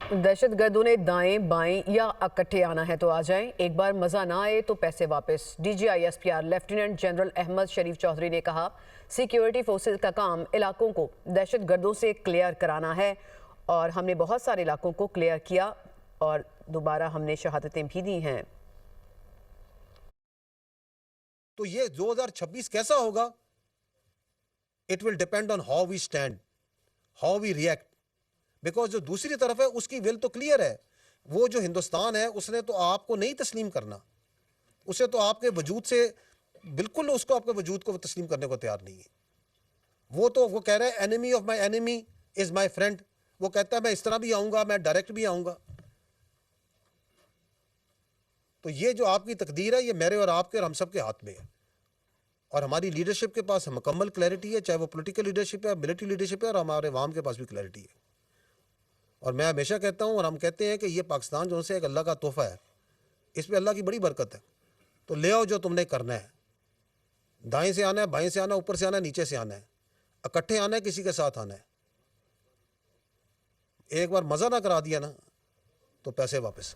दहशत गर्दों ने दाएं बाएं या इकट्ठे आना है तो आ जाएं, एक बार मजा ना आए तो पैसे वापस। DGISPR लेफ्टिनेंट जनरल अहमद शरीफ चौधरी ने कहा, सिक्योरिटी फोर्सेस का काम इलाकों को दहशत गर्दों से क्लियर कराना है और हमने बहुत सारे इलाकों को क्लियर किया और दोबारा हमने शहादतें भी दी हैं। तो ये 2026 कैसा होगा? It will depend on how we stand, how we react. Because जो दूसरी तरफ है उसकी विल तो क्लियर है। वो जो हिंदुस्तान है उसने तो आपको नहीं तस्लीम करना, उसे तो आपके वजूद से बिल्कुल, उसको आपके वजूद को तस्लीम करने को तैयार नहीं है। वो कह रहा है enemy of my enemy is my friend. वो कहता है मैं इस तरह भी आऊंगा, मैं डायरेक्ट भी आऊंगा। तो ये जो आपकी तकदीर है ये मेरे और आपके और हम सब के हाथ में है, और हमारी लीडरशिप के पास मुकम्मल क्लैरिटी है, चाहे वो पॉलिटिकल लीडरशिप है, मिलिट्री लीडरशिप है, और हमारे अवाम के पास भी क्लैरिटी है। और मैं हमेशा कहता हूँ और हम कहते हैं कि ये पाकिस्तान जो से एक अल्लाह का तोहफा है, इस पर अल्लाह की बड़ी बरकत है। तो ले आओ जो तुमने करना है, दाएं से आना है, बाएं से आना है, ऊपर से आना है, नीचे से आना है, इकट्ठे आना है, किसी के साथ आना है। एक बार मज़ा ना करा दिया ना तो पैसे वापस।